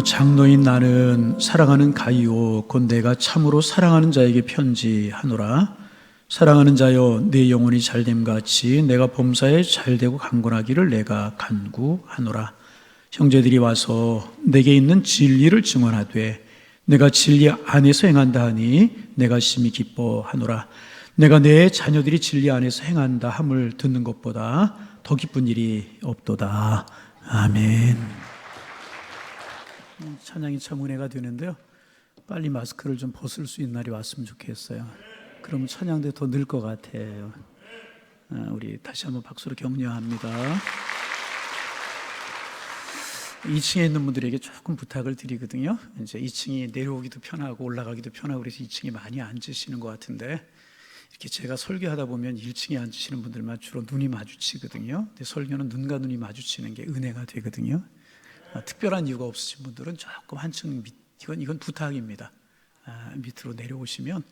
장로인 나는 사랑하는 가이오 곧 내가 참으로 사랑하는 자에게 편지하노라. 사랑하는 자여, 내 영혼이 잘됨같이 내가 범사에 잘되고 강건하기를 내가 간구하노라. 형제들이 와서 내게 있는 진리를 증언하되 내가 진리 안에서 행한다 하니 내가 심히 기뻐하노라. 내가 내 자녀들이 진리 안에서 행한다 함을 듣는 것보다 더 기쁜 일이 없도다. 아멘. 찬양이 참 은혜가 되는데요, 빨리 마스크를 좀 벗을 수 있는 날이 왔으면 좋겠어요. 그러면 찬양도 더 늘 것 같아요. 우리 다시 한번 박수로 격려합니다. 2층에 있는 분들에게 조금 부탁을 드리거든요. 이제 2층이 내려오기도 편하고 올라가기도 편하고 그래서 2층에 많이 앉으시는 것 같은데, 이렇게 제가 설교하다 보면 1층에 앉으시는 분들만 주로 눈이 마주치거든요. 근데 설교는 눈과 눈이 마주치는 게 은혜가 되거든요. 특별한 이유가 없으신 분들은 조금 한층 밑, 이건 부탁입니다. 밑으로 내려오시면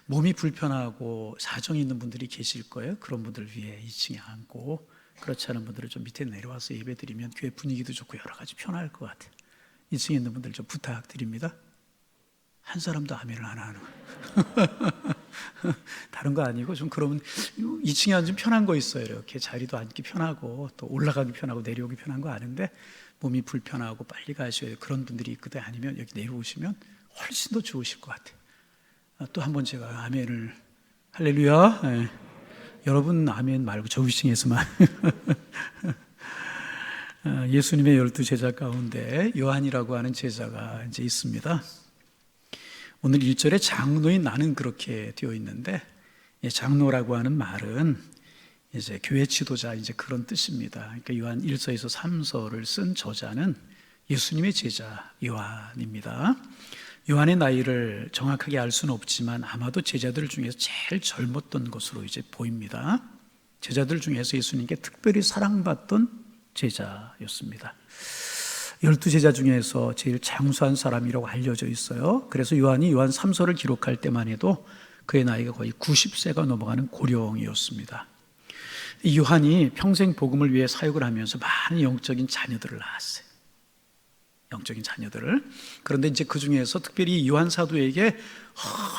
몸이 불편하고 사정이 있는 분들이 계실 거예요. 그런 분들 위해 2층에 앉고, 그렇지 않은 분들은 좀 밑에 내려와서 예배드리면 교회 분위기도 좋고 여러 가지 편할 것 같아요. 2층에 있는 분들 좀 부탁드립니다. 한 사람도 아멘을 안 하는 다른 거 아니고 좀 그러면 2층에 앉으면 편한 거 있어요. 이렇게 자리도 앉기 편하고 또 올라가기 편하고 내려오기 편한 거 아는데 몸이 불편하고 빨리 가셔야 돼요. 그런 분들이 있거든. 아니면 여기 내려오시면 훨씬 더 좋으실 것 같아요. 또 한 번 제가 아멘을, 할렐루야. 네. 여러분 아멘 말고 저 위층에서만. 예수님의 12 제자 가운데 요한이라고 하는 제자가 이제 있습니다. 오늘 1절에 장로인 나는 그렇게 되어 있는데, 장로라고 하는 말은 이제 교회 지도자, 이제 그런 뜻입니다. 그러니까 요한 1서에서 3서를 쓴 저자는 예수님의 제자 요한입니다. 요한의 나이를 정확하게 알 수는 없지만 아마도 제자들 중에서 제일 젊었던 것으로 이제 보입니다. 제자들 중에서 예수님께 특별히 사랑받던 제자였습니다. 12 제자 중에서 제일 장수한 사람이라고 알려져 있어요. 그래서 요한이 요한 3서를 기록할 때만 해도 그의 나이가 거의 90세가 넘어가는 고령이었습니다. 이 요한이 평생 복음을 위해 사역을 하면서 많은 영적인 자녀들을 낳았어요. 영적인 자녀들을. 그런데 이제 그 중에서 특별히 요한 사도에게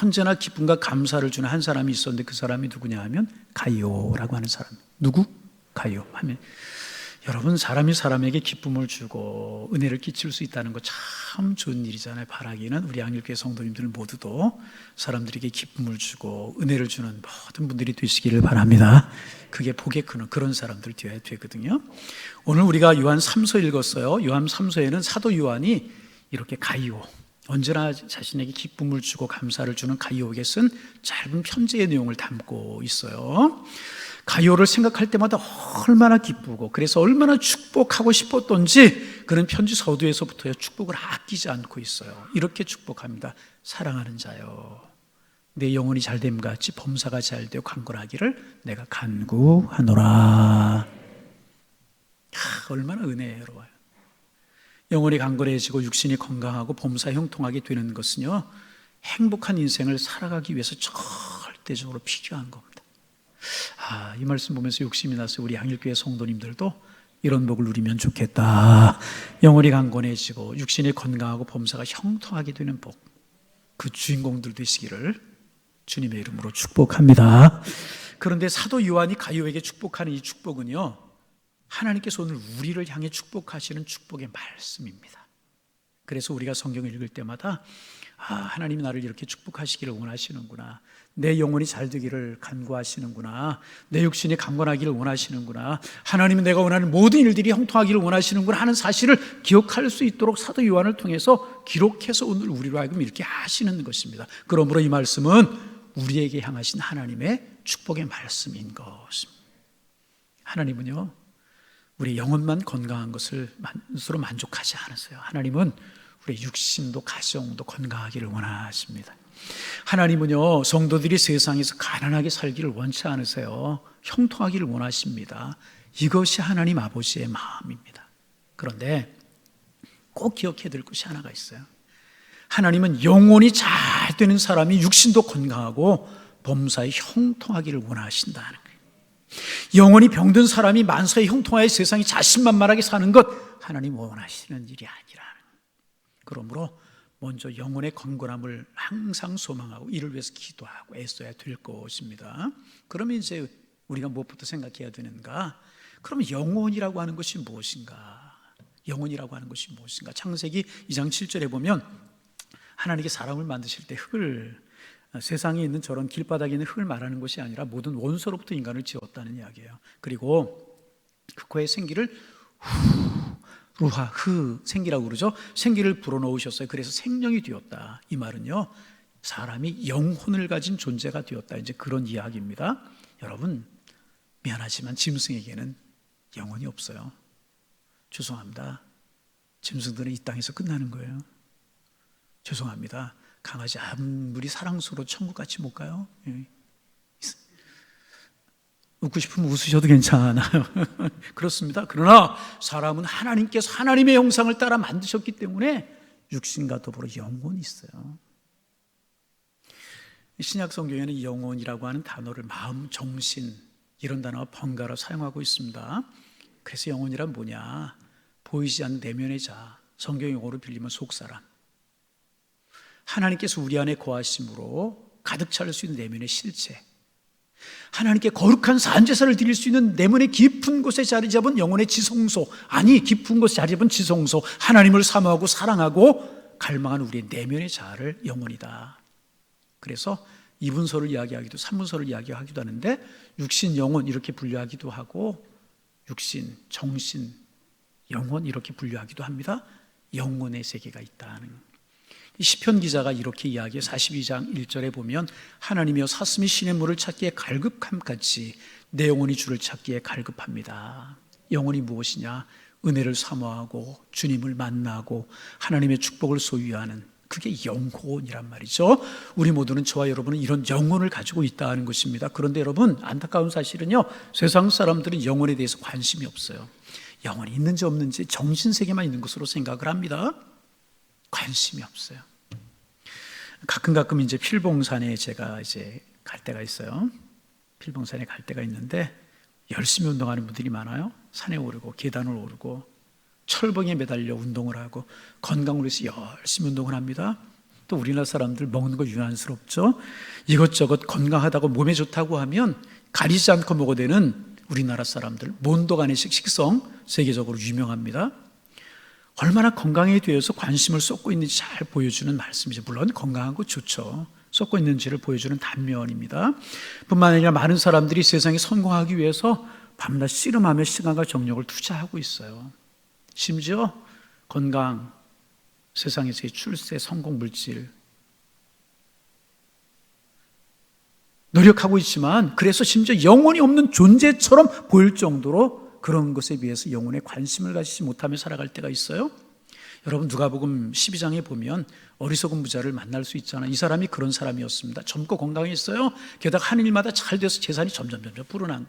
언제나 기쁨과 감사를 주는 한 사람이 있었는데, 그 사람이 누구냐 하면 가이오라고 하는 사람. 누구? 가이오 하면, 여러분, 사람이 사람에게 기쁨을 주고 은혜를 끼칠 수 있다는 거 참 좋은 일이잖아요. 바라기는 우리 양일교회 성도님들 모두도 사람들에게 기쁨을 주고 은혜를 주는 모든 분들이 되시기를 바랍니다. 그게 복의 근원, 그런 사람들 되어야 되거든요. 오늘 우리가 요한 3서 읽었어요. 요한 3서에는 사도 요한이 이렇게 가이오, 언제나 자신에게 기쁨을 주고 감사를 주는 가이오에게 쓴 짧은 편지의 내용을 담고 있어요. 가이오를 생각할 때마다 얼마나 기쁘고 그래서 얼마나 축복하고 싶었던지 그는 편지 서두에서부터 축복을 아끼지 않고 있어요. 이렇게 축복합니다. 사랑하는 자여, 내 영혼이 잘됨같이 범사가 잘되어 강건하기를 내가 간구하노라. 얼마나 은혜로워요. 영혼이 강건해지고 육신이 건강하고 범사 형통하게 되는 것은요, 행복한 인생을 살아가기 위해서 절대적으로 필요한 겁니다. 이 말씀 보면서 욕심이 나서 우리 양일교회 성도님들도 이런 복을 누리면 좋겠다. 영혼이 강건해지고 육신이 건강하고 범사가 형통하게 되는 복, 그 주인공들 되시기를 주님의 이름으로 축복합니다. 그런데 사도 요한이 가이오에게 축복하는 이 축복은요, 하나님께서 오늘 우리를 향해 축복하시는 축복의 말씀입니다. 그래서 우리가 성경을 읽을 때마다 하나님이 나를 이렇게 축복하시기를 원하시는구나, 내 영혼이 잘 되기를 간구하시는구나, 내 육신이 강건하기를 원하시는구나, 하나님은 내가 원하는 모든 일들이 형통하기를 원하시는구나 하는 사실을 기억할 수 있도록 사도 요한을 통해서 기록해서 오늘 우리로 하여금 이렇게 하시는 것입니다. 그러므로 이 말씀은 우리에게 향하신 하나님의 축복의 말씀인 것입니다. 하나님은요, 우리 영혼만 건강한 것으로 만족하지 않으세요. 하나님은 우리 육신도 가정도 건강하기를 원하십니다. 하나님은요, 성도들이 세상에서 가난하게 살기를 원치 않으세요. 형통하기를 원하십니다. 이것이 하나님 아버지의 마음입니다. 그런데 꼭 기억해야 될 것이 하나가 있어요. 하나님은 영혼이 잘 되는 사람이 육신도 건강하고 범사에 형통하기를 원하신다는 거예요. 영혼이 병든 사람이 만사에 형통하여 세상이 자신만만하게 사는 것, 하나님 원하시는 일이 아니라는 거예요. 그러므로 먼저 영혼의 건강함을 항상 소망하고 이를 위해서 기도하고 애써야 될 것입니다. 그러면 이제 우리가 무엇부터 생각해야 되는가? 그럼 영혼이라고 하는 것이 무엇인가? 영혼이라고 하는 것이 무엇인가? 창세기 2장 7절에 보면 하나님께 사람을 만드실 때 흙을, 세상에 있는 저런 길바닥에 있는 흙을 말하는 것이 아니라 모든 원소로부터 인간을 지었다는 이야기예요. 그리고 그 코에 생기를 루하, 생기라고 그러죠. 생기를 불어넣으셨어요. 그래서 생명이 되었다. 이 말은요, 사람이 영혼을 가진 존재가 되었다, 이제 그런 이야기입니다. 여러분, 미안하지만 짐승에게는 영혼이 없어요. 죄송합니다. 짐승들은 이 땅에서 끝나는 거예요. 죄송합니다. 강아지 아무리 사랑스러워 천국같이 못 가요. 웃고 싶으면 웃으셔도 괜찮아요. 그렇습니다. 그러나 사람은 하나님께서 하나님의 형상을 따라 만드셨기 때문에 육신과 더불어 영혼이 있어요. 신약 성경에는 영혼이라고 하는 단어를 마음, 정신 이런 단어가 번갈아 사용하고 있습니다. 그래서 영혼이란 뭐냐? 보이지 않는 내면의 자, 성경 용어로 빌리면 속사람. 하나님께서 우리 안에 거하심으로 가득 차릴 수 있는 내면의 실체, 하나님께 거룩한 산제사를 드릴 수 있는 내면의 깊은 곳에 자리 잡은 영혼의 지성소, 아니 깊은 곳에 자리 잡은 지성소, 하나님을 사모하고 사랑하고 갈망하는 우리의 내면의 자아를 영혼이다. 그래서 이분서를 이야기하기도, 삼분서를 이야기하기도 하는데 육신, 영혼 이렇게 분류하기도 하고 육신, 정신, 영혼 이렇게 분류하기도 합니다. 영혼의 세계가 있다는. 시편 기자가 이렇게 이야기해 42장 1절에 보면 하나님이여 사슴이 신의 물을 찾기에 갈급함같이 내 영혼이 주를 찾기에 갈급합니다. 영혼이 무엇이냐? 은혜를 사모하고 주님을 만나고 하나님의 축복을 소유하는, 그게 영혼이란 말이죠. 우리 모두는, 저와 여러분은 이런 영혼을 가지고 있다는 것입니다. 그런데 여러분, 안타까운 사실은요, 세상 사람들은 영혼에 대해서 관심이 없어요. 영혼이 있는지 없는지 정신세계만 있는 것으로 생각을 합니다. 관심이 없어요. 가끔 이제 필봉산에 제가 이제 갈 때가 있어요. 필봉산에 갈 때가 있는데 열심히 운동하는 분들이 많아요. 산에 오르고 계단을 오르고 철봉에 매달려 운동을 하고 건강을 위해서 열심히 운동을 합니다. 또 우리나라 사람들 먹는 거 유난스럽죠. 이것저것 건강하다고 몸에 좋다고 하면 가리지 않고 먹어야 되는 우리나라 사람들, 몬도가네식 식성 세계적으로 유명합니다. 얼마나 건강에 대해서 관심을 쏟고 있는지 잘 보여주는 말씀이죠. 물론 건강한 거 좋죠. 쏟고 있는지를 보여주는 단면입니다. 뿐만 아니라 많은 사람들이 세상에 성공하기 위해서 밤낮 씨름하며 시간과 정력을 투자하고 있어요. 심지어 건강, 세상에서의 출세, 성공, 물질 노력하고 있지만, 그래서 심지어 영혼이 없는 존재처럼 보일 정도로 그런 것에 비해서 영혼에 관심을 가지지 못하며 살아갈 때가 있어요. 여러분, 누가복음 12장에 보면 어리석은 부자를 만날 수 있잖아요. 이 사람이 그런 사람이었습니다. 젊고 건강했어요. 게다가 하는 일마다 잘 돼서 재산이 점점 불어난,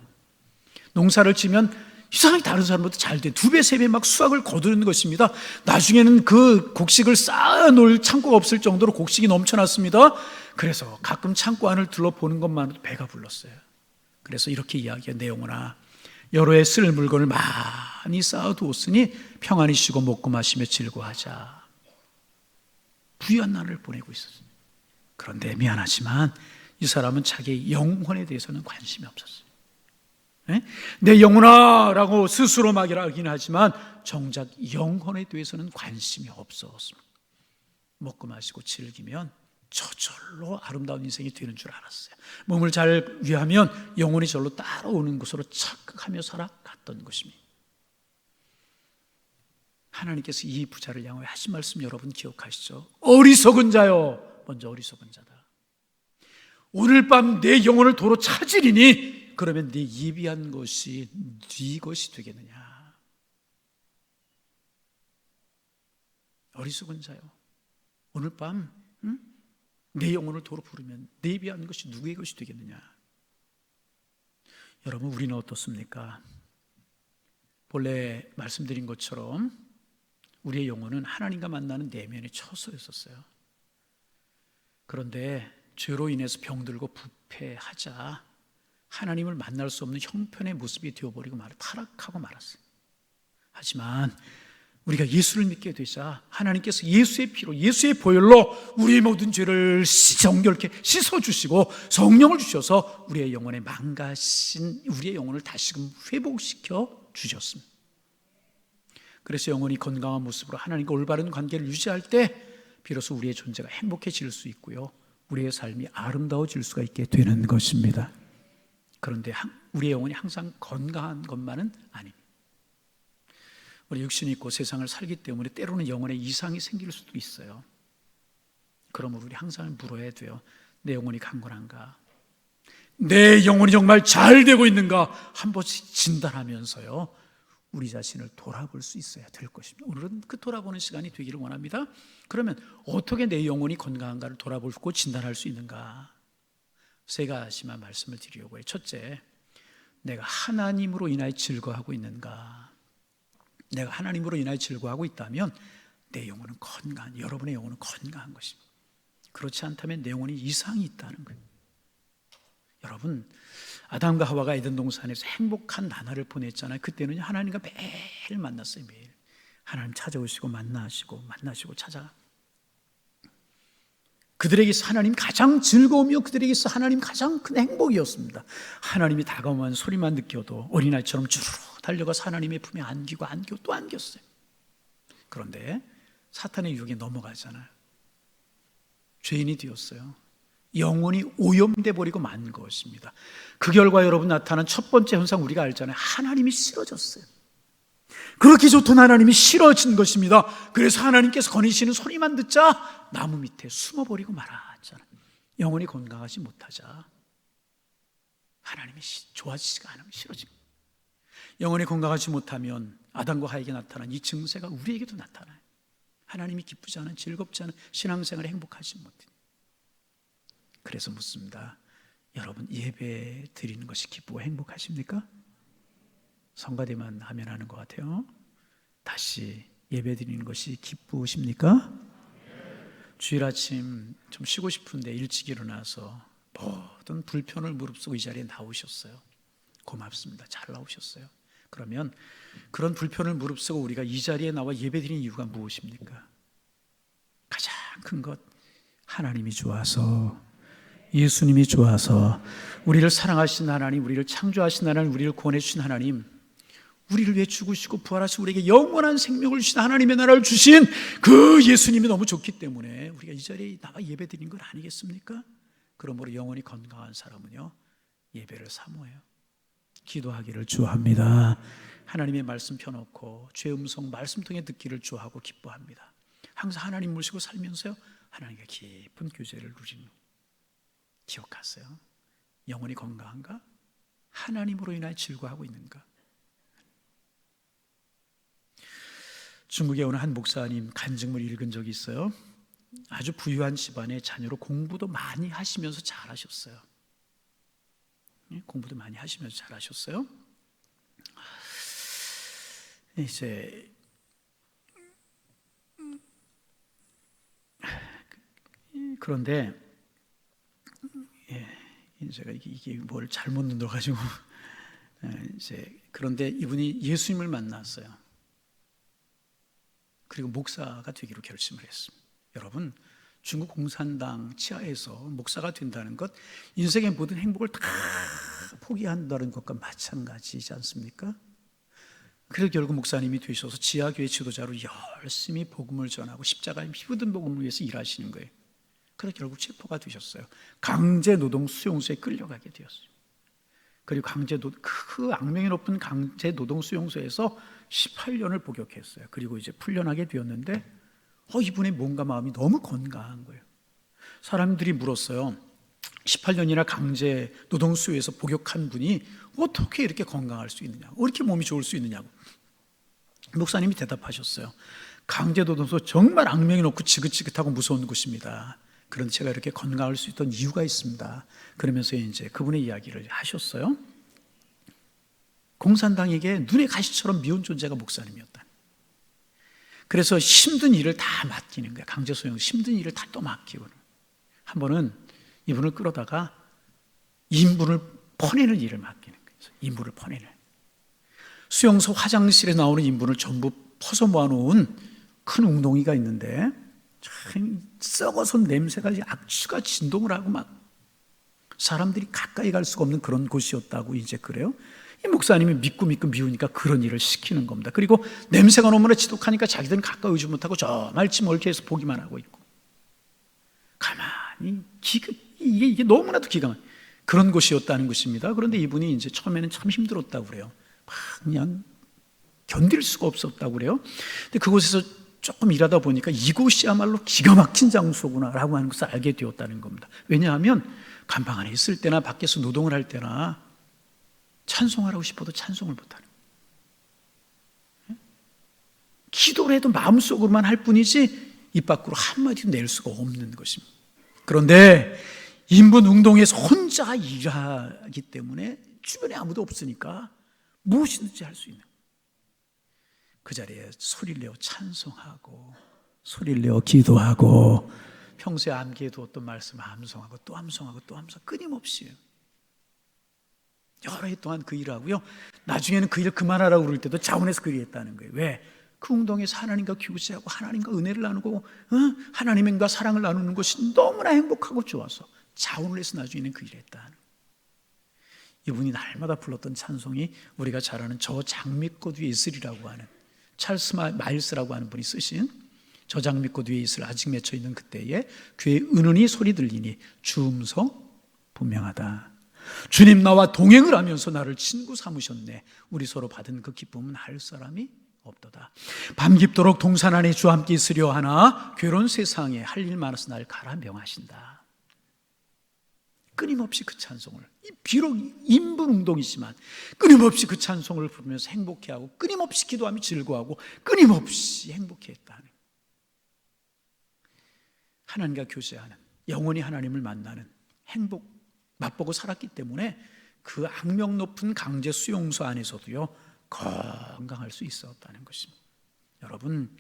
농사를 지면 이상하게 다른 사람보다 잘 돼, 2배, 3배 막 수확을 거두는 것입니다. 나중에는 그 곡식을 쌓아놓을 창고가 없을 정도로 곡식이 넘쳐났습니다. 그래서 가끔 창고 안을 둘러보는 것만으로도 배가 불렀어요. 그래서 이렇게 이야기해요. 내 영혼아, 여러 해 쓸 물건을 많이 쌓아두었으니 평안히 쉬고 먹고 마시며 즐거워하자. 부유한 날을 보내고 있었어요. 그런데 미안하지만 이 사람은 자기의 영혼에 대해서는 관심이 없었어요. 내 영혼아 라고 스스로 말하긴 하지만 정작 영혼에 대해서는 관심이 없었습니다. 먹고 마시고 즐기면 저절로 아름다운 인생이 되는 줄 알았어요. 몸을 잘 위하면 영혼이 절로 따라오는 것으로 착각하며 살아갔던 것입니다. 하나님께서 이 부자를 향하여 하신 말씀 여러분 기억하시죠? 어리석은 자요, 먼저 어리석은 자다. 오늘 밤 내 영혼을 도로 찾으리니 그러면 네 예비한 것이 네 것이 되겠느냐. 어리석은 자요, 오늘 밤 내 영혼을 도로 부르면 내 예비한 것이 누구의 것이 되겠느냐. 여러분, 우리는 어떻습니까? 본래 말씀드린 것처럼 우리의 영혼은 하나님과 만나는 내면의 처소였었어요. 그런데 죄로 인해서 병들고 부패하자 하나님을 만날 수 없는 형편의 모습이 되어버리고 타락하고 말았어요. 하지만 우리가 예수를 믿게 되자 하나님께서 예수의 피로, 예수의 보혈로 우리의 모든 죄를 정결케 씻어주시고 성령을 주셔서 우리의 영혼에 망가진 우리의 영혼을 다시금 회복시켜 주셨습니다. 그래서 영혼이 건강한 모습으로 하나님과 올바른 관계를 유지할 때 비로소 우리의 존재가 행복해질 수 있고요, 우리의 삶이 아름다워질 수가 있게 되는 것입니다. 그런데 우리의 영혼이 항상 건강한 것만은 아닙니다. 우리 육신이 있고 세상을 살기 때문에 때로는 영혼에 이상이 생길 수도 있어요. 그러므로 우리 항상 물어야 돼요. 내 영혼이 강건한가? 내 영혼이 정말 잘 되고 있는가? 한 번씩 진단하면서요, 우리 자신을 돌아볼 수 있어야 될 것입니다. 오늘은 그 돌아보는 시간이 되기를 원합니다. 그러면 어떻게 내 영혼이 건강한가를 돌아보고 진단할 수 있는가? 세 가지만 말씀을 드리려고 해요. 첫째, 내가 하나님으로 인하여 즐거워하고 있는가? 내가 하나님으로 인하여 즐거워하고 있다면 내 영혼은 건강한, 여러분의 영혼은 건강한 것입니다. 그렇지 않다면 내 영혼이 이상이 있다는 거예요. 여러분, 아담과 하와가 에덴 동산에서 행복한 나날을 보냈잖아요. 그때는 하나님과 매일 만났어요. 매일 하나님 찾아오시고 만나시고 찾아. 그들에게서 하나님 가장 즐거움이요, 그들에게서 하나님 가장 큰 행복이었습니다. 하나님이 다가오면 소리만 느껴도 어린아이처럼 주르르 달려가서 하나님의 품에 안기고 또 안겼어요. 그런데 사탄의 유혹에 넘어가잖아요. 죄인이 되었어요. 영혼이 오염돼 버리고 만 것입니다. 그 결과 여러분 나타난 첫 번째 현상 우리가 알잖아요. 하나님이 싫어졌어요. 그렇게 좋던 하나님이 싫어진 것입니다. 그래서 하나님께서 거니시는 소리만 듣자 나무 밑에 숨어버리고 말았잖아요. 영혼이 건강하지 못하자 하나님이 좋아지지가 않으면 싫어진 거예요. 영혼이 건강하지 못하면 아담과 하에게 나타난 이 증세가 우리에게도 나타나요. 하나님이 기쁘지 않은, 즐겁지 않은 신앙생활에 행복하지 못해요. 그래서 묻습니다. 여러분, 예배 드리는 것이 기쁘고 행복하십니까? 성가대만 하면 하는 것 같아요. 다시 예배 드리는 것이 기쁘십니까? 주일 아침 좀 쉬고 싶은데 일찍 일어나서 모든 불편을 무릅쓰고 이 자리에 나오셨어요. 고맙습니다. 잘 나오셨어요. 그러면 그런 불편을 무릅쓰고 우리가 이 자리에 나와 예배 드리는 이유가 무엇입니까? 가장 큰 것, 하나님이 좋아서, 예수님이 좋아서, 우리를 사랑하신 하나님, 우리를 창조하신 하나님, 우리를 구원해 주신 하나님, 우리를 위해 죽으시고 부활하시고 우리에게 영원한 생명을 주신 하나님의 나라를 주신 그 예수님이 너무 좋기 때문에 우리가 이 자리에 나와 예배 드리는 건 아니겠습니까? 그러므로 영혼이 건강한 사람은요, 예배를 사모해요. 기도하기를 좋아합니다. 하나님의 말씀 펴놓고 주의 음성 말씀 통해 듣기를 좋아하고 기뻐합니다. 항상 하나님 모시고 살면서요, 하나님과 깊은 교제를 누리는, 기억하세요. 영혼이 건강한가? 하나님으로 인하여 즐거워하고 있는가? 중국에 오는 한 목사님 간증물 읽은 적이 있어요. 아주 부유한 집안의 자녀로 공부도 많이 하시면서 잘하셨어요. 공부도 많이 하시면서 잘하셨어요. 이제 그런데 제가 이게 뭘 잘못 눌러가지고 이제 그런데 이분이 예수님을 만났어요. 그리고 목사가 되기로 결심을 했습니다. 여러분, 중국 공산당 치하에서 목사가 된다는 것, 인생의 모든 행복을 다 포기한다는 것과 마찬가지지 않습니까? 그래서 결국 목사님이 되셔서 지하교회 지도자로 열심히 복음을 전하고 십자가에 피묻은 복음을 위해서 일하시는 거예요. 그래서 결국 체포가 되셨어요. 강제노동 수용소에 끌려가게 되었어요. 그리고 그 악명이 높은 강제노동 수용소에서 18년을 복역했어요. 그리고 이제 풀려나게 되었는데 이분의 몸과 마음이 너무 건강한 거예요. 사람들이 물었어요. 18년이나 강제 노동수요에서 복역한 분이 어떻게 이렇게 건강할 수 있느냐고, 이렇게 몸이 좋을 수 있느냐고. 목사님이 대답하셨어요. 강제 노동소 정말 악명이 높고 지긋지긋하고 무서운 곳입니다. 그런데 제가 이렇게 건강할 수 있던 이유가 있습니다. 그러면서 이제 그분의 이야기를 하셨어요. 공산당에게 눈의 가시처럼 미운 존재가 목사님이었다. 그래서 힘든 일을 다 맡기는 거야. 강제 소용 힘든 일을 다 또 맡기고. 한 번은 이분을 끌어다가 인분을 퍼내는 일을 맡기는 거예요. 인분을 퍼내는. 수용소 화장실에 나오는 인분을 전부 퍼서 모아놓은 큰 웅덩이가 있는데 참 썩어서 냄새가 악취가 진동을 하고 막 사람들이 가까이 갈 수가 없는 그런 곳이었다고 이제 그래요. 이 목사님이 믿고 미우니까 그런 일을 시키는 겁니다. 그리고 냄새가 너무나 지독하니까 자기들은 가까이 오지 못하고 저 말치 멀게 해서 보기만 하고 있고, 가만히 이게 너무나도 기가 막힌 그런 곳이었다는 것입니다. 그런데 이분이 이제 처음에는 참 힘들었다고 그래요. 막 그냥 견딜 수가 없었다고 그래요. 근데 그곳에서 조금 일하다 보니까 이곳이야말로 기가 막힌 장소구나라고 하는 것을 알게 되었다는 겁니다. 왜냐하면 감방 안에 있을 때나 밖에서 노동을 할 때나 찬송하라고 싶어도 찬송을 못하는 거예요. 기도를 해도 마음속으로만 할 뿐이지 입 밖으로 한마디도 낼 수가 없는 것입니다. 그런데 인분 웅동에서 혼자 일하기 때문에 주변에 아무도 없으니까 무엇이든지 할 수 있는, 그 자리에 소리를 내어 찬송하고 소리를 내어 기도하고 평소에 암기해 두었던 말씀 암송하고 또 암송하고 또 암송, 끊임없이 여러 해 동안 그 일을 하고요. 나중에는 그 일을 그만하라고 그럴 때도 자원해서 그 일을 했다는 거예요. 왜? 그 웅덩이에서 하나님과 교제하고 하나님과 은혜를 나누고 하나님과 사랑을 나누는 것이 너무나 행복하고 좋아서 자원을 해서 나중에는 그 일을 했다는 거예요. 이분이 날마다 불렀던 찬송이 우리가 잘 아는 저 장미꽃 위에 있으리라고 하는, 찰스 마일스라고 하는 분이 쓰신 저 장미꽃 위에 있을 아직 맺혀 있는 그때에 귀에 은은히 소리 들리니 주 음성 분명하다. 주님 나와 동행을 하면서 나를 친구 삼으셨네. 우리 서로 받은 그 기쁨은 할 사람이 없도다. 밤 깊도록 동산 안에 주와 함께 있으려 하나 괴로운 세상에 할 일 많아서 날 가라 명하신다. 끊임없이 그 찬송을, 비록 인분운동이지만 끊임없이 그 찬송을 부르면서 행복해하고 끊임없이 기도하며 즐거워하고 끊임없이 행복해했다는, 하나님과 교제하는, 영원히 하나님을 만나는 행복 맛보고 살았기 때문에 그 악명 높은 강제 수용소 안에서도요 건강할 수 있었다는 것입니다. 여러분,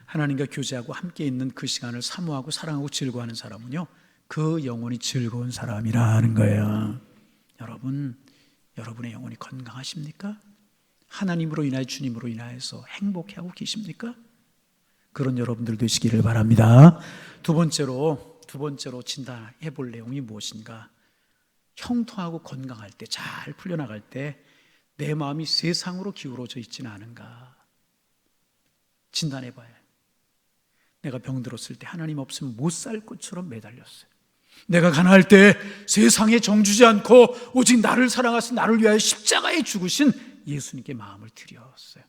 하나님과 교제하고 함께 있는 그 시간을 사모하고 사랑하고 즐거워하는 사람은요 그 영혼이 즐거운 사람이라는 거예요. 여러분, 여러분의 영혼이 건강하십니까? 하나님으로 인하여 주님으로 인하여서 행복해하고 계십니까? 그런 여러분들 되시기를 바랍니다. 두 번째로 진단해 볼 내용이 무엇인가? 형통하고 건강할 때, 잘 풀려나갈 때 내 마음이 세상으로 기울어져 있지는 않은가 진단해 봐야 해요. 내가 병들었을 때 하나님 없으면 못 살 것처럼 매달렸어요. 내가 가난할 때 세상에 정주지 않고 오직 나를 사랑하신, 나를 위하여 십자가에 죽으신 예수님께 마음을 드렸어요.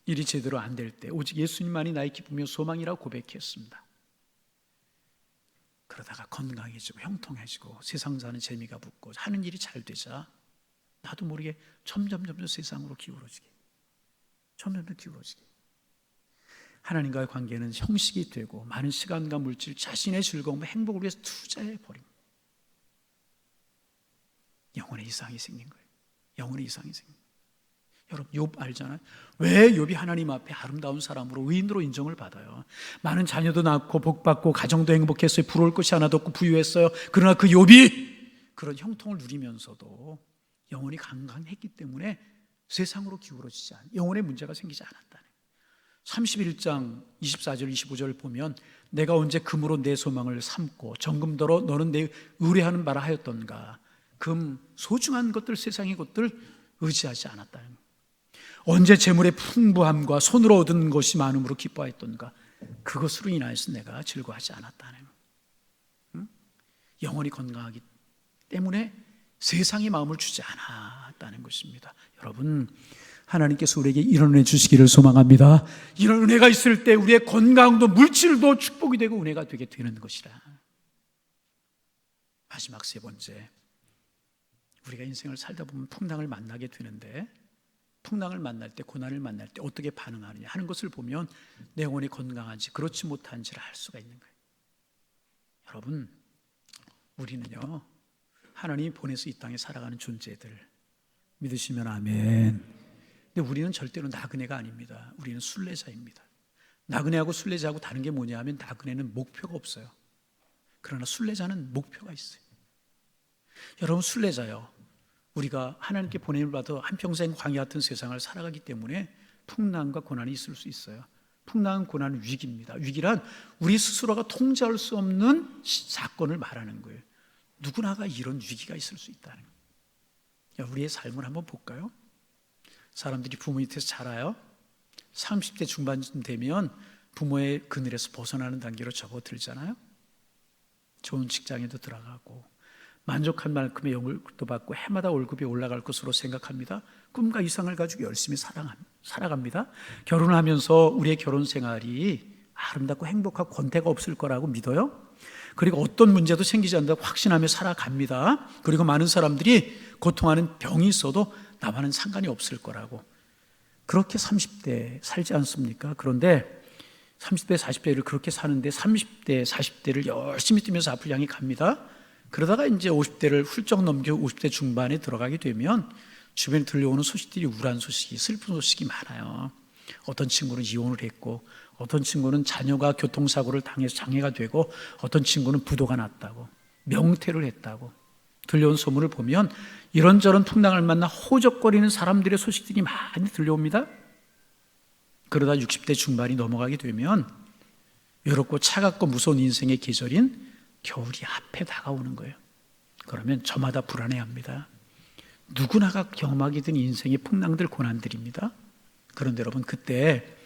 일이 제대로 안 될 때 오직 예수님만이 나의 기쁨이요 소망이라고 고백했습니다. 그러다가 건강해지고 형통해지고 세상 사는 재미가 붙고 하는 일이 잘 되자 나도 모르게 점점 세상으로 기울어지게, 점점 기울어지게, 하나님과의 관계는 형식이 되고 많은 시간과 물질, 자신의 즐거움과 행복을 위해서 투자해 버립니다. 영혼의 이상이 생긴 거예요. 영혼의 이상이 생긴 거예요. 여러분, 욥 알잖아요. 왜 욥이 하나님 앞에 아름다운 사람으로 의인으로 인정을 받아요? 많은 자녀도 낳고 복받고 가정도 행복했어요. 부러울 것이 하나도 없고 부유했어요. 그러나 그 욥이 그런 형통을 누리면서도 영혼이 강강했기 때문에 세상으로 기울어지지 않아요. 영혼의 문제가 생기지 않았다네. 31장 24절 25절 보면 내가 언제 금으로 내 소망을 삼고 정금더러 너는 내 의뢰하는 바라 하였던가. 금, 소중한 것들, 세상의 것들 의지하지 않았다는 거예요. 언제 재물의 풍부함과 손으로 얻은 것이 많음으로 기뻐하였던가. 그것으로 인하여서 내가 즐거워하지 않았다는 거예요. 영혼이 건강하기 때문에 세상의 마음을 주지 않았다는 것입니다. 여러분, 하나님께서 우리에게 이런 은혜 주시기를 소망합니다. 이런 은혜가 있을 때 우리의 건강도 물질도 축복이 되고 은혜가 되게 되는 것이라. 마지막 세 번째, 우리가 인생을 살다 보면 풍랑을 만나게 되는데 풍랑을 만날 때, 고난을 만날 때 어떻게 반응하느냐 하는 것을 보면 내 영혼이 건강한지 그렇지 못한지를 알 수가 있는 거예요. 여러분, 우리는요 하나님이 보내서 이 땅에 살아가는 존재들, 믿으시면 아멘. 근데 우리는 절대로 나그네가 아닙니다. 우리는 순례자입니다. 나그네하고 순례자하고 다른 게 뭐냐 하면 나그네는 목표가 없어요. 그러나 순례자는 목표가 있어요. 여러분, 순례자요, 우리가 하나님께 보냄을 받아 한평생 광야 같은 세상을 살아가기 때문에 풍랑과 고난이 있을 수 있어요. 풍랑, 고난은 위기입니다. 위기란 우리 스스로가 통제할 수 없는 사건을 말하는 거예요. 누구나가 이런 위기가 있을 수 있다는 거예요. 우리의 삶을 한번 볼까요? 사람들이 부모 밑에서 자라요. 30대 중반쯤 되면 부모의 그늘에서 벗어나는 단계로 접어들잖아요. 좋은 직장에도 들어가고 만족한 만큼의 연금도 받고 해마다 월급이 올라갈 것으로 생각합니다. 꿈과 이상을 가지고 열심히 살아갑니다. 결혼하면서 우리의 결혼 생활이 아름답고 행복하고 권태가 없을 거라고 믿어요. 그리고 어떤 문제도 생기지 않는다고 확신하며 살아갑니다. 그리고 많은 사람들이 고통하는 병이 있어도 나와는 상관이 없을 거라고 그렇게 30대 살지 않습니까? 그런데 30대, 40대를 그렇게 사는데 30대, 40대를 열심히 뛰면서 앞을 향해 갑니다. 그러다가 이제 50대를 훌쩍 넘겨 50대 중반에 들어가게 되면 주변에 들려오는 소식들이 우울한 소식이, 슬픈 소식이 많아요. 어떤 친구는 이혼을 했고, 어떤 친구는 자녀가 교통사고를 당해서 장애가 되고, 어떤 친구는 부도가 났다고, 명퇴를 했다고 들려온 소문을 보면 이런저런 풍랑을 만나 호적거리는 사람들의 소식들이 많이 들려옵니다. 그러다 60대 중반이 넘어가게 되면 외롭고 차갑고 무서운 인생의 계절인 겨울이 앞에 다가오는 거예요. 그러면 저마다 불안해합니다. 누구나가 경험하게 된 인생의 풍랑들, 고난들입니다. 그런데 여러분, 그때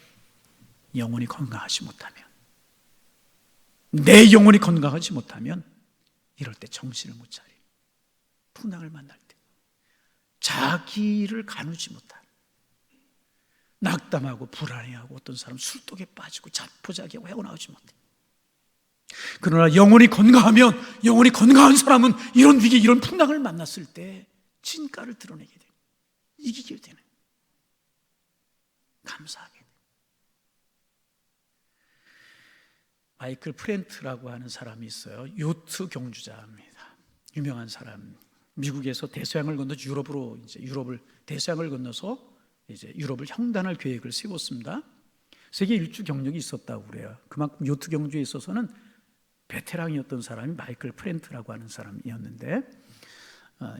영혼이 건강하지 못하면, 내 영혼이 건강하지 못하면 이럴 때 정신을 못 차려요. 풍랑을 만날 때 자기를 가누지 못한, 낙담하고 불안해하고 어떤 사람 술독에 빠지고 자포자기하고 헤어나오지 못해. 그러나 영혼이 건강하면, 영혼이 건강한 사람은 이런 위기, 이런 풍랑을 만났을 때 진가를 드러내게 돼요. 이기게 되는, 감사하게 돼요. 마이클 프렌트라고 하는 사람이 있어요. 요트 경주자입니다. 유명한 사람. 미국에서 대서양을 건너 유럽을 대서양을 건너서 이제 유럽을 횡단할 계획을 세웠습니다. 세계 일주 경력이 있었다고 그래요. 그만큼 요트 경주에 있어서는 베테랑이었던 사람이 마이클 프렌트라고 하는 사람이었는데,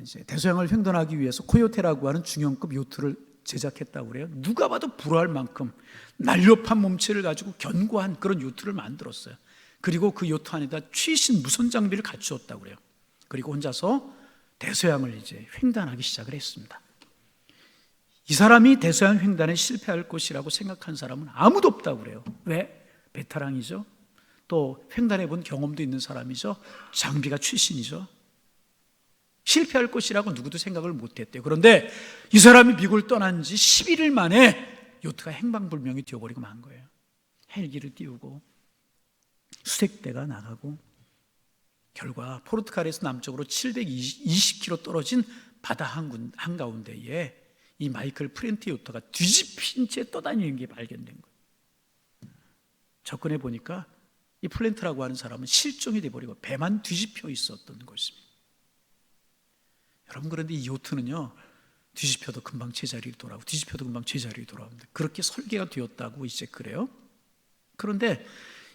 이제 대서양을 횡단하기 위해서 코요테라고 하는 중형급 요트를 제작했다고 그래요. 누가 봐도 불화할 만큼 날렵한 몸체를 가지고 견고한 그런 요트를 만들었어요. 그리고 그 요트 안에다 최신 무선 장비를 갖추었다고 그래요. 그리고 혼자서 대서양을 이제 횡단하기 시작을 했습니다. 이 사람이 대서양 횡단에 실패할 것이라고 생각한 사람은 아무도 없다고 그래요. 왜? 베테랑이죠. 또 횡단해 본 경험도 있는 사람이죠. 장비가 최신이죠. 실패할 것이라고 누구도 생각을 못했대요. 그런데 이 사람이 미국을 떠난 지 11일 만에 요트가 행방불명이 되어버리고 만 거예요. 헬기를 띄우고 수색대가 나가고, 결과 포르투갈에서 남쪽으로 720km 떨어진 바다 한가운데에 이 마이클 프렌트 요트가 뒤집힌 채 떠다니는 게 발견된 거예요. 접근해 보니까 이 플랜트라고 하는 사람은 실종이 돼버리고 배만 뒤집혀 있었던 것입니다. 여러분, 그런데 이 요트는요, 뒤집혀도 금방 제자리로 돌아오고 뒤집혀도 금방 제자리로 돌아옵니다. 그렇게 설계가 되었다고 이제 그래요. 그런데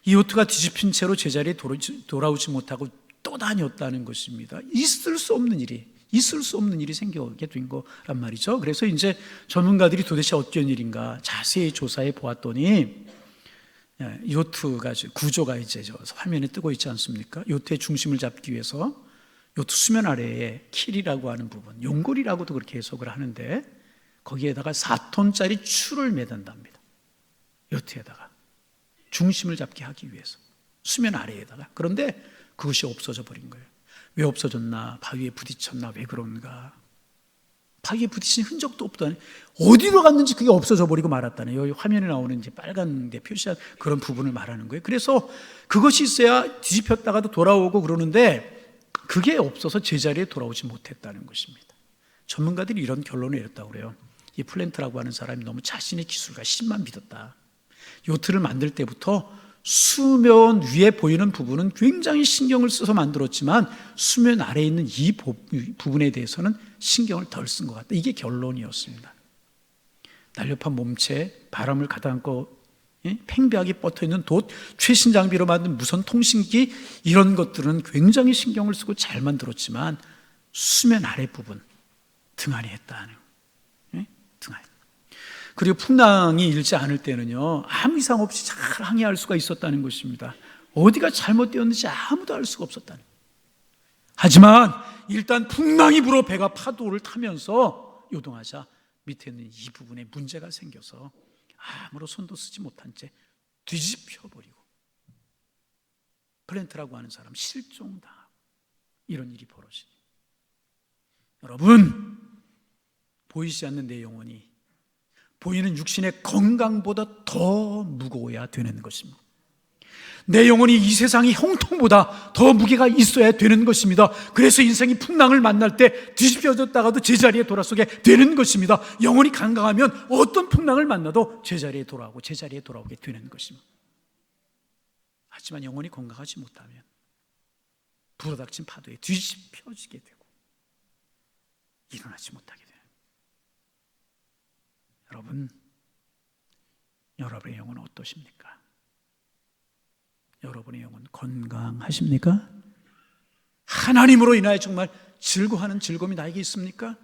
이 요트가 뒤집힌 채로 제자리에 돌아오지 못하고 또 다녔다는 것입니다. 있을 수 없는 일이 생기게 된 거란 말이죠. 그래서 이제 전문가들이 도대체 어떤 일인가 자세히 조사해 보았더니, 요트가 구조가 이제 화면에 뜨고 있지 않습니까? 요트의 중심을 잡기 위해서 요트 수면 아래에 킬이라고 하는 부분, 용골이라고도 그렇게 해석을 하는데, 거기에다가 4톤짜리 줄을 매단답니다. 요트에다가 중심을 잡게 하기 위해서 수면 아래에다가. 그런데 그것이 없어져 버린 거예요. 왜 없어졌나? 바위에 부딪혔나? 왜 그런가? 바위에 부딪힌 흔적도 없다니, 어디로 갔는지 그게 없어져 버리고 말았다네. 여기 화면에 나오는 이제 빨간 데 표시한 그런 부분을 말하는 거예요. 그래서 그것이 있어야 뒤집혔다가도 돌아오고 그러는데, 그게 없어서 제자리에 돌아오지 못했다는 것입니다. 전문가들이 이런 결론을 내렸다고 그래요. 이 플랜트라고 하는 사람이 너무 자신의 기술과 신만 믿었다. 요트를 만들 때부터 수면 위에 보이는 부분은 굉장히 신경을 써서 만들었지만 수면 아래에 있는 이 부분에 대해서는 신경을 덜 쓴 것 같다. 이게 결론이었습니다. 날렵한 몸체, 바람을 가다앉고 팽배하게 뻗어있는 돛, 최신 장비로 만든 무선 통신기, 이런 것들은 굉장히 신경을 쓰고 잘 만들었지만 수면 아래 부분, 등한히 했다는, 등한히. 그리고 풍랑이 일지 않을 때는요, 아무 이상 없이 잘 항해할 수가 있었다는 것입니다. 어디가 잘못되었는지 아무도 알 수가 없었다는 거예요. 하지만 일단 풍랑이 불어 배가 파도를 타면서 요동하자 밑에 있는 이 부분에 문제가 생겨서 아무런 손도 쓰지 못한 채 뒤집혀버리고 플랜트라고 하는 사람 실종당하고 이런 일이 벌어지니, 여러분, 보이지 않는 내 영혼이 보이는 육신의 건강보다 더 무거워야 되는 것입니다. 내 영혼이 이 세상의 형통보다 더 무게가 있어야 되는 것입니다. 그래서 인생이 풍랑을 만날 때 뒤집혀졌다가도 제자리에 돌아서게 되는 것입니다. 영혼이 건강하면 어떤 풍랑을 만나도 제자리에 돌아오고 제자리에 돌아오게 되는 것입니다. 하지만 영혼이 건강하지 못하면 불어닥친 파도에 뒤집혀지게 되고 일어나지 못하게 돼요. 여러분, 여러분의 영혼은 어떠십니까? 여러분의 영혼 건강하십니까? 하나님으로 인하여 정말 즐거워하는 즐거움이 나에게 있습니까?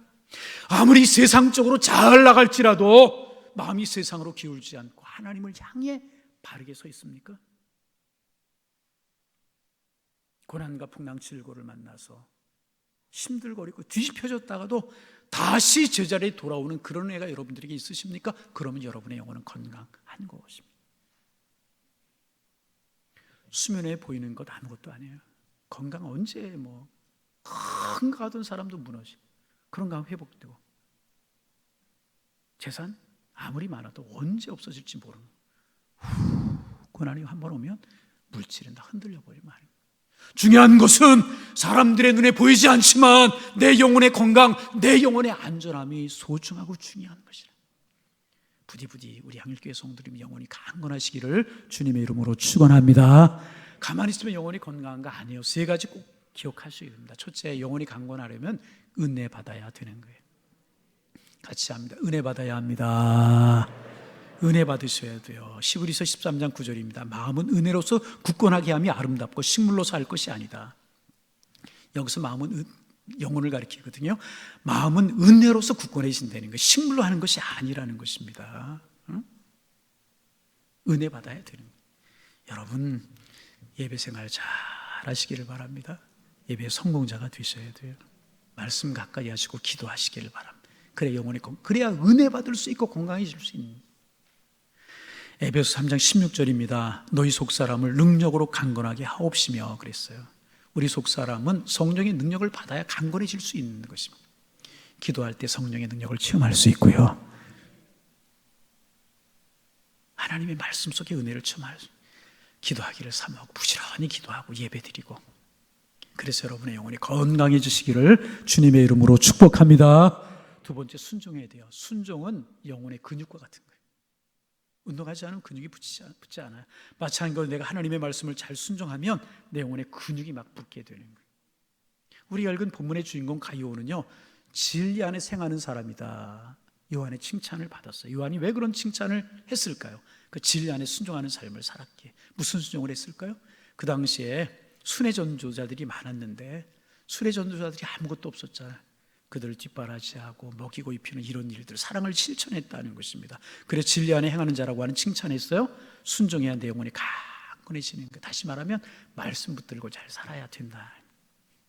아무리 세상적으로 잘 나갈지라도 마음이 세상으로 기울지 않고 하나님을 향해 바르게 서 있습니까? 고난과 풍랑 질고를 만나서 힘들거리고 뒤집혀졌다가도 다시 제자리에 돌아오는 그런 애가 여러분들에게 있으십니까? 그러면 여러분의 영혼은 건강한 것입니다. 수면에 보이는 것 아무것도 아니에요. 건강 언제 한가하던 사람도 무너지고 건강 회복되고 재산 아무리 많아도 언제 없어질지 모르는 고난이 한번 오면 물질은 다 흔들려 버리면 안 돼요. 중요한 것은 사람들의 눈에 보이지 않지만 내 영혼의 건강, 내 영혼의 안전함이 소중하고 중요한 것이라. 부디 우리 향일교회 성도님 영혼이 강건하시기를 주님의 이름으로 축원합니다. 가만히 있으면 영혼이 건강한 거 아니에요. 세 가지 꼭 기억하셔야 됩니다. 첫째, 영혼이 강건하려면 은혜 받아야 되는 거예요. 같이 합니다. 은혜 받아야 합니다. 은혜 받으셔야 돼요. 시브리서 13장 9절입니다. 마음은 은혜로서 굳건하게 함이 아름답고 식물로서 할 것이 아니다. 여기서 마음은 영혼을 가리키거든요. 마음은 은혜로서 굳건해진다는 거예요. 식물로 하는 것이 아니라는 것입니다. 은혜 받아야 되는 거예요. 여러분, 예배 생활 잘 하시기를 바랍니다. 예배 성공자가 되셔야 돼요. 말씀 가까이 하시고 기도하시기를 바랍니다. 그래야 은혜 받을 수 있고 건강해질 수 있는. 에베소 3장 16절입니다. 너희 속사람을 능력으로 강건하게 하옵시며 그랬어요. 우리 속사람은 성령의 능력을 받아야 강건해질 수 있는 것입니다. 기도할 때 성령의 능력을 체험할 수 있고요. 하나님의 말씀 속의 은혜를 체험할 수, 기도하기를 사모하고 부지런히 기도하고 예배드리고, 그래서 여러분의 영혼이 건강해지시기를 주님의 이름으로 축복합니다. 두 번째, 순종해야 돼요. 순종은 영혼의 근육과 같은 거예요. 운동하지 않으면 근육이 붙지 않아요. 마찬가지로 내가 하나님의 말씀을 잘 순종하면 내 영혼의 근육이 막 붙게 되는 거예요. 우리 읽은 본문의 주인공 가이오는요, 진리 안에 생하는 사람이다. 요한의 칭찬을 받았어요. 요한이 왜 그런 칭찬을 했을까요? 그 진리 안에 순종하는 삶을 살았기에. 무슨 순종을 했을까요? 그 당시에 순회 전도자들이 많았는데 순회 전도자들이 아무것도 없었잖아요. 그들을 뒷바라지하고 먹이고 입히는 이런 일들, 사랑을 실천했다는 것입니다. 그래서 진리 안에 행하는 자라고 하는 칭찬했어요. 순종해야 내 영혼이 강건해지는 것. 다시 말하면 말씀 붙들고 잘 살아야 된다.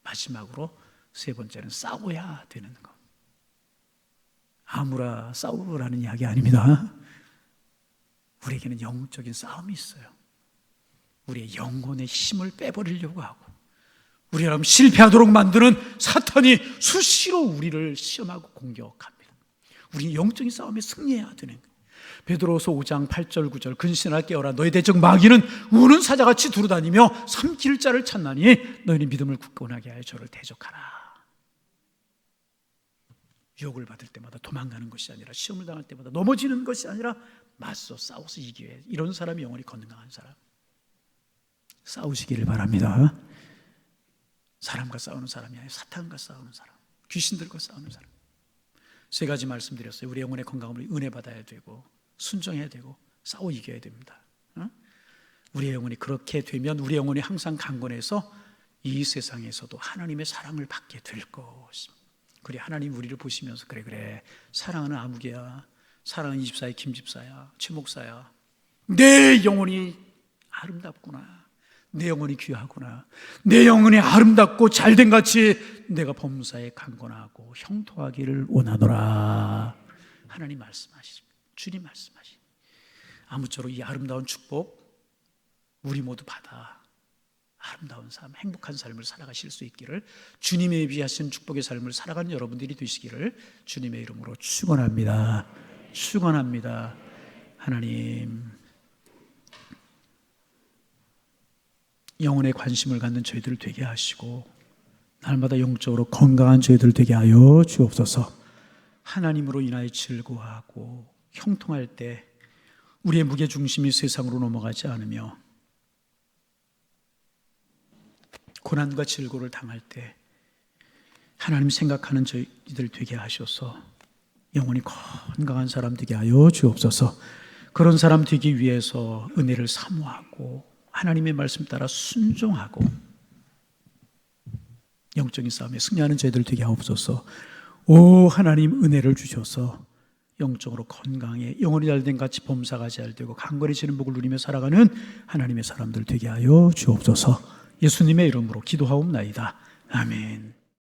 마지막으로 세 번째는 싸워야 되는 것. 아무나 싸우라는 이야기 아닙니다. 우리에게는 영적인 싸움이 있어요. 우리의 영혼의 힘을 빼버리려고 하고 우리를 실패하도록 만드는 사탄이 수시로 우리를 시험하고 공격합니다. 우리는 영적인 싸움에 승리해야 되는 거예요. 베드로서 5장 8절 9절 근신하라 깨어라 너희 대적 마귀는 우는 사자같이 두루다니며 삼킬 자를 찾나니 너희는 믿음을 굳건하게 하여 저를 대적하라. 유혹을 받을 때마다 도망가는 것이 아니라 시험을 당할 때마다 넘어지는 것이 아니라 맞서 싸워서 이겨야 해. 이런 사람이 영혼이 건강한 사람. 싸우시기를 바랍니다. 사람과 싸우는 사람이 아니라 사탄과 싸우는 사람, 귀신들과 싸우는 사람. 세 가지 말씀드렸어요. 우리 영혼의 건강을 은혜 받아야 되고 순종해야 되고 싸워 이겨야 됩니다. 우리의 영혼이 그렇게 되면 우리 영혼이 항상 강건해서 이 세상에서도 하나님의 사랑을 받게 될 것입니다. 그래 하나님 우리를 보시면서 그래 사랑하는 아무개야, 사랑하는 집사야, 김 집사야, 최 목사야, 내 영혼이 아름답구나, 내 영혼이 귀하구나, 내 영혼이 아름답고 잘된 같이 내가 범사에 강건하고 형통하기를 원하노라. 하나님 말씀하십니다. 주님 말씀하십니다. 아무쪼록 이 아름다운 축복 우리 모두 받아 아름다운 삶, 행복한 삶을 살아가실 수 있기를, 주님의 예비하신 축복의 삶을 살아가는 여러분들이 되시기를 주님의 이름으로 축원합니다. 축원합니다. 하나님, 영혼에 관심을 갖는 저희들을 되게 하시고 날마다 영적으로 건강한 저희들 되게 하여 주옵소서. 하나님으로 인하여 즐거워하고 형통할 때 우리의 무게중심이 세상으로 넘어가지 않으며 고난과 질고를 당할 때 하나님 생각하는 저희들 되게 하셔서 영혼이 건강한 사람 되게 하여 주옵소서. 그런 사람 되기 위해서 은혜를 사모하고 하나님의 말씀 따라 순종하고 영적인 싸움에 승리하는 저희들 되게 하옵소서. 오 하나님, 은혜를 주셔서 영적으로 건강해 영혼이 잘된 같이 범사가 잘되고 강건해지는 복을 누리며 살아가는 하나님의 사람들 되게 하여 주옵소서. 예수님의 이름으로 기도하옵나이다. 아멘.